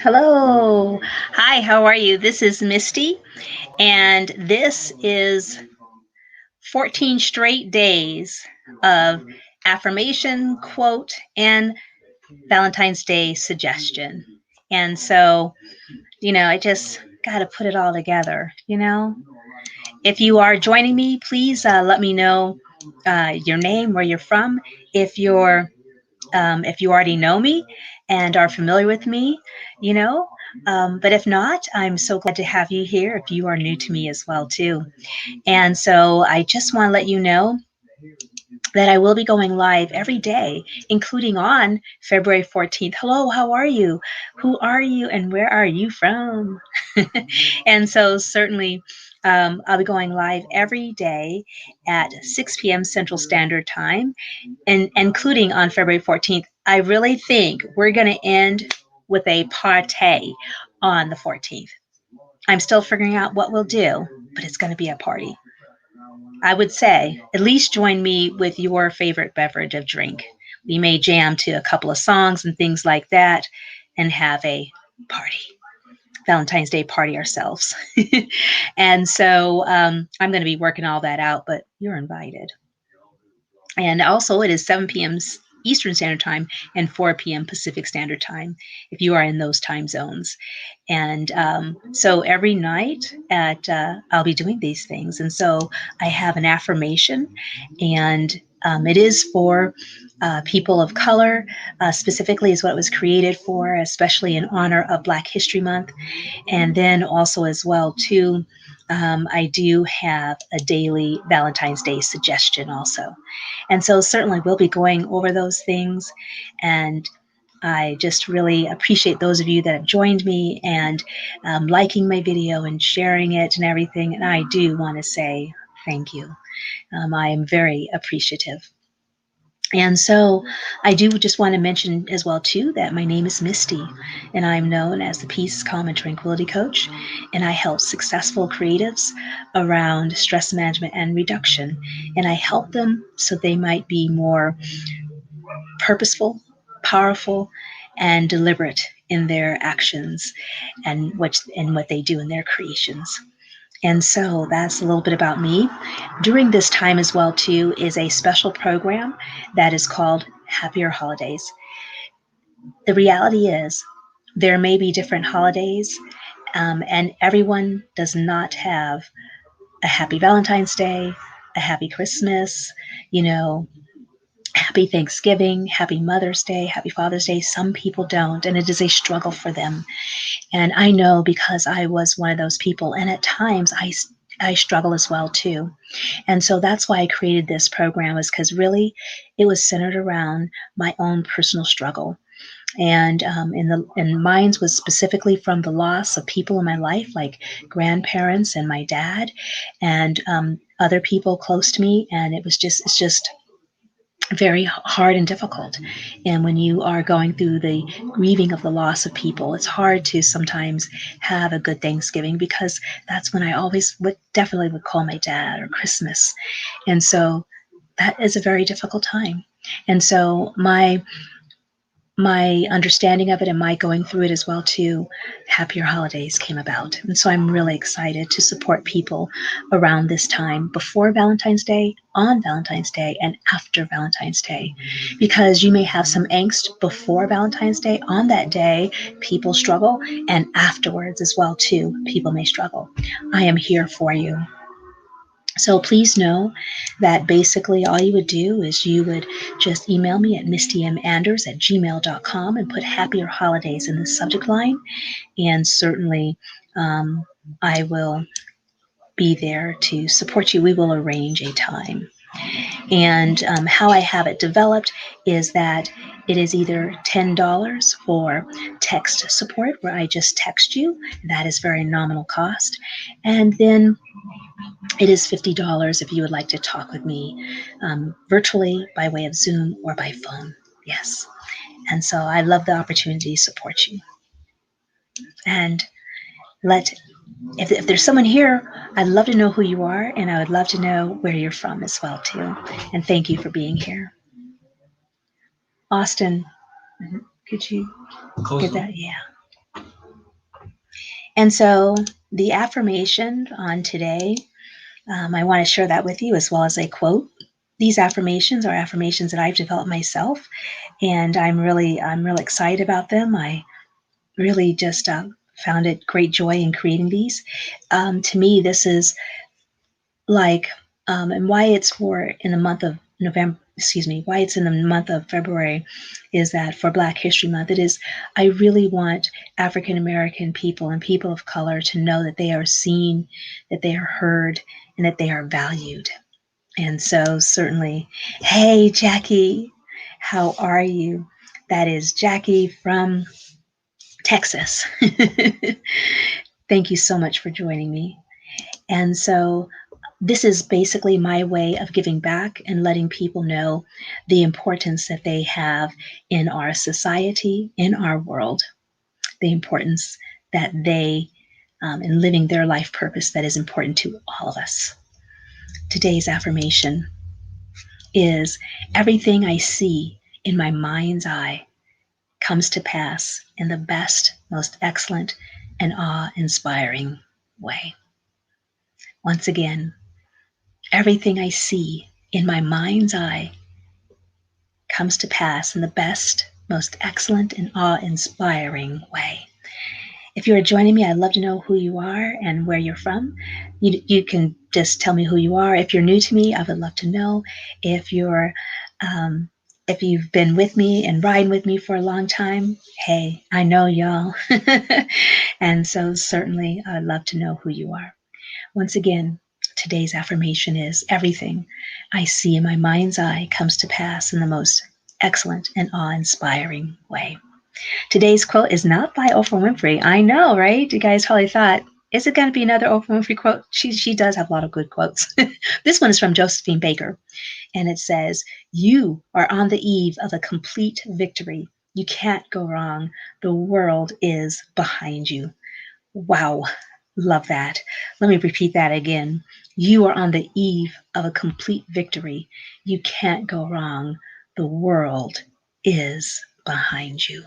Hello. Hi, how are you? This is Misty, and this is 14 straight days of affirmation, quote, and Valentine's Day suggestion. And so, I just got to put it all together. If you are joining me, please let me know your name, where you're from. If you're if you already know me and are familiar with me, you know. But if not, I'm so glad to have you here if you are new to me as well, too. And so I just want to let you know that I will be going live every day, including on February 14th. Hello, how are you? Who are you and where are you from? And so certainly I'll be going live every day at 6 p.m. Central Standard Time, and including on February 14th. I really think we're going to end with a party on the 14th. I'm still figuring out what we'll do, but it's going to be a party. I would say at least join me with your favorite beverage of drink. We may jam to a couple of songs and things like that and have a party. Valentine's Day party ourselves. And so I'm going to be working all that out, but you're invited. And also, it is 7 p.m. Eastern Standard Time and 4 p.m. Pacific Standard Time if you are in those time zones. And so every night I'll be doing these things. And so I have an affirmation, and it is for people of color, specifically is what it was created for, especially in honor of Black History Month. And then also as well, too, I do have a daily Valentine's Day suggestion also. And so certainly we'll be going over those things. And I just really appreciate those of you that have joined me and liking my video and sharing it and everything. And I do want to say thank you. I am very appreciative. And so I do just want to mention as well, too, that my name is Misty, and I'm known as the Peace, Calm, and Tranquility Coach, and I help successful creatives around stress management and reduction, and I help them so they might be more purposeful, powerful, and deliberate in their actions and what they do in their creations. And so that's a little bit about me. During this time as well, too, is a special program that is called Happier Holidays. The reality is there may be different holidays, and everyone does not have a happy Valentine's Day, a happy Christmas, you know, happy Thanksgiving, happy Mother's Day, happy Father's Day. Some people don't, and it is a struggle for them. And I know because I was one of those people, and at times I struggle as well too. And so that's why I created this program, is because really it was centered around my own personal struggle. And mine's was specifically from the loss of people in my life, like grandparents and my dad, and other people close to me. And it's just very hard and difficult. And when you are going through the grieving of the loss of people, it's hard to sometimes have a good Thanksgiving, because that's when I always definitely would call my dad, or Christmas. And so that is a very difficult time. And so my understanding of it and my going through it as well too, Happier Holidays came about. And so I'm really excited to support people around this time, before Valentine's Day, on Valentine's Day, and after Valentine's Day. Because you may have some angst before Valentine's Day. On that day, people struggle, and afterwards as well too, people may struggle. I am here for you. So please know that basically all you would do is you would just email me at mistymanders@gmail.com and put Happier Holidays in the subject line. And certainly I will be there to support you. We will arrange a time. And how I have it developed is that it is either $10 for text support, where I just text you. That is very nominal cost. And then it is $50 if you would like to talk with me virtually, by way of Zoom or by phone. Yes. And so I love the opportunity to support you. And if there's someone here, I'd love to know who you are, and I would love to know where you're from as well too. And thank you for being here. Austin, could you get that? Yeah. And so the affirmation on today, I want to share that with you as well as a quote. These affirmations are affirmations that I've developed myself, and I'm really excited about them. I really just found it great joy in creating these. To me, this is like, and why it's for in the month of November, excuse me, why it's in the month of February is that for Black History Month, it is, I really want African American people and people of color to know that they are seen, that they are heard, and that they are valued. And so, certainly, hey, Jackie, how are you? That is Jackie from Texas. Thank you so much for joining me. And so, this is basically my way of giving back and letting people know the importance that they have in our society, in our world, the importance that they, in living their life purpose that is important to all of us. Today's affirmation is everything I see in my mind's eye comes to pass in the best, most excellent, and awe-inspiring way. Once again, everything I see in my mind's eye comes to pass in the best, most excellent, and awe-inspiring way. If you are joining me, I'd love to know who you are and where you're from. You can just tell me who you are. If you're new to me, I would love to know. If you're if you've been with me and riding with me for a long time, hey, I know y'all. And so certainly I'd love to know who you are. Once again, today's affirmation is everything I see in my mind's eye comes to pass in the most excellent and awe-inspiring way. Today's quote is not by Oprah Winfrey. I know, right? You guys probably thought, is it going to be another Oprah Winfrey quote? She does have a lot of good quotes. This one is from Josephine Baker, and it says, "You are on the eve of a complete victory. You can't go wrong. The world is behind you." Wow, love that. Let me repeat that again. You are on the eve of a complete victory. You can't go wrong. The world is behind you.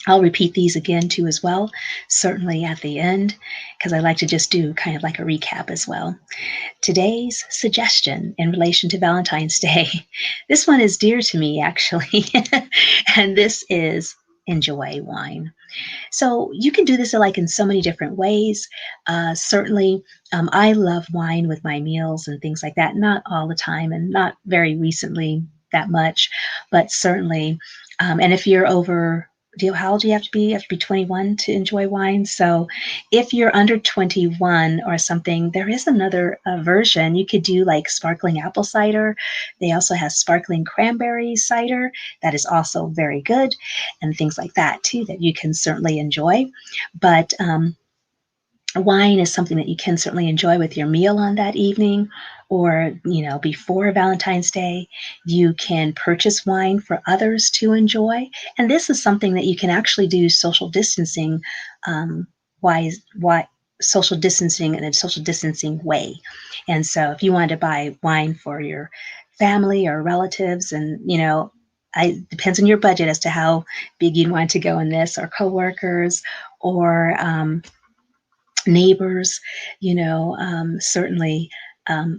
I'll repeat these again too as well, certainly at the end, because I like to just do kind of like a recap as well. Today's suggestion in relation to Valentine's Day, this one is dear to me actually, and this is enjoy wine. So you can do this like in so many different ways. Certainly, I love wine with my meals and things like that. Not all the time, and not very recently that much, but certainly. And if you're over, how old do you have to be? You have to be 21 to enjoy wine. So if you're under 21 or something, there is another version. You could do like sparkling apple cider. They also have sparkling cranberry cider. That is also very good, and things like that too that you can certainly enjoy. But wine is something that you can certainly enjoy with your meal on that evening, or before Valentine's Day. You can purchase wine for others to enjoy, and this is something that you can actually do social distancing why social distancing in a social distancing way. And so if you wanted to buy wine for your family or relatives, and depends on your budget as to how big you'd want to go in this, or coworkers, or neighbors, certainly,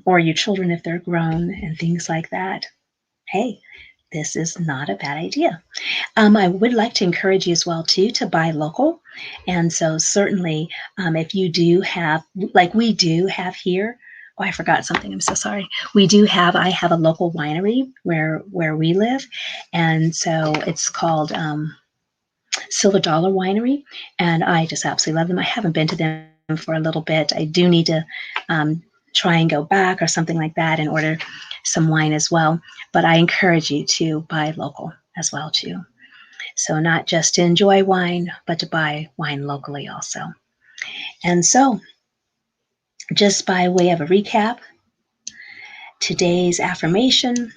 or your children if they're grown, and things like that. Hey, this is not a bad idea. I would like to encourage you as well too to buy local, and so certainly, if you do have, like we do have here. Oh, I forgot something. I'm so sorry. I have a local winery where we live, and so it's called Silver Dollar Winery, and I just absolutely love them. I haven't been to them for a little bit. I do need to try and go back or something like that and order some wine as well. But I encourage you to buy local as well too. So not just to enjoy wine, but to buy wine locally also. And so, just by way of a recap, today's affirmation: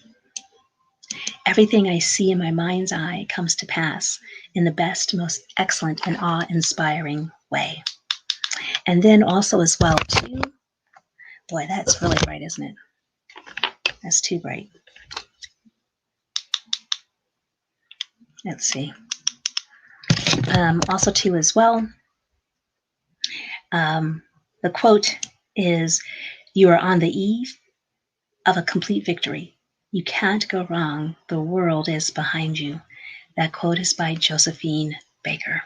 everything I see in my mind's eye comes to pass in the best, most excellent, and awe-inspiring way. And then also as well too, boy, that's really bright, isn't it? That's too bright. Let's see. Also too as well, The quote is, "You are on the eve of a complete victory. You can't go wrong. The world is behind you." That quote is by Josephine Baker.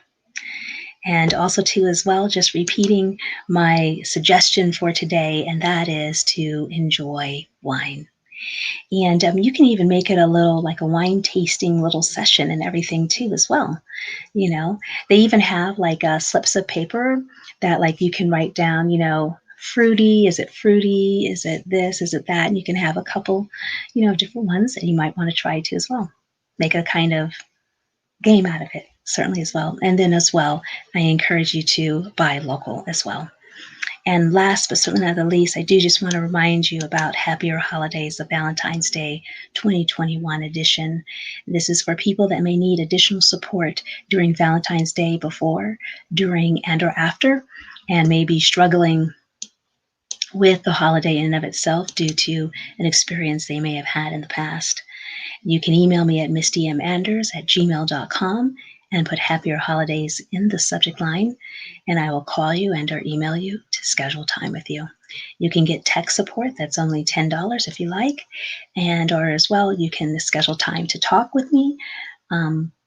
And also, too, as well, just repeating my suggestion for today, and that is to enjoy wine. And you can even make it a little like a wine tasting little session and everything too, as well. You know, they even have like slips of paper that like you can write down, fruity, is it fruity? Is it this? Is it that? And you can have a couple, different ones that you might want to try too as well. Make a kind of game out of it, certainly as well. And then as well, I encourage you to buy local as well. And last but certainly not the least, I do just want to remind you about Happier Holidays, the Valentine's Day 2021 edition. This is for people that may need additional support during Valentine's Day, before, during, and or after, and may be struggling with the holiday in and of itself due to an experience they may have had in the past. You can email me at mistymanders@gmail.com and put Happier Holidays in the subject line, and I will call you and or email you to schedule time with you. You can get tech support. That's only $10 if you like. And or as well, you can schedule time to talk with me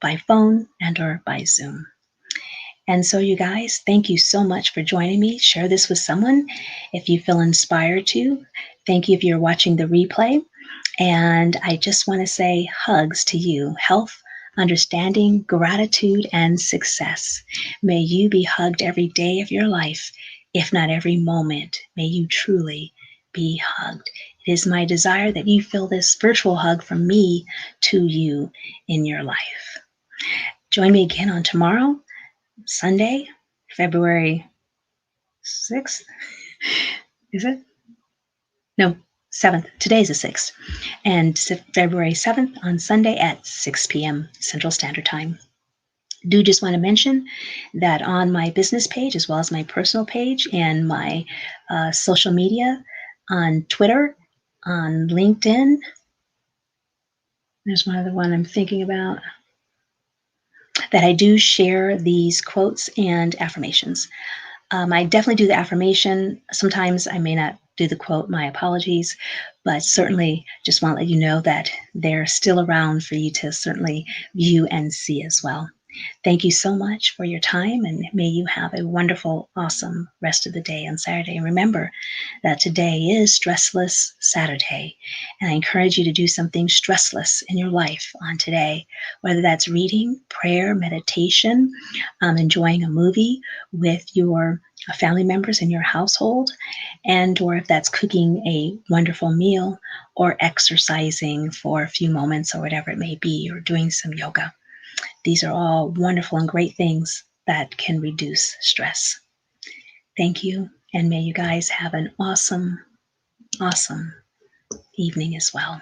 by phone and or by Zoom. And so, you guys, thank you so much for joining me. Share this with someone if you feel inspired to. Thank you if you're watching the replay. And I just want to say hugs to you. Health, understanding, gratitude, and success. May you be hugged every day of your life, if not every moment. May you truly be hugged. It is my desire that you feel this virtual hug from me to you in your life. Join me again on tomorrow, Sunday, February 6th. Is it? No, 7th. Today's the 6th. And February 7th on Sunday at 6 p.m. Central Standard Time. Do just want to mention that on my business page, as well as my personal page and my social media on Twitter, on LinkedIn, there's one other one I'm thinking about, that I do share these quotes and affirmations. I definitely do the affirmation. Sometimes I may not do the quote, my apologies, but certainly just want to let you know that they're still around for you to certainly view and see as well. Thank you so much for your time, and may you have a wonderful, awesome rest of the day on Saturday. And remember that today is Stressless Saturday, and I encourage you to do something stressless in your life on today, whether that's reading, prayer, meditation, enjoying a movie with your family members in your household, and or if that's cooking a wonderful meal or exercising for a few moments or whatever it may be, or doing some yoga. These are all wonderful and great things that can reduce stress. Thank you, and may you guys have an awesome, awesome evening as well.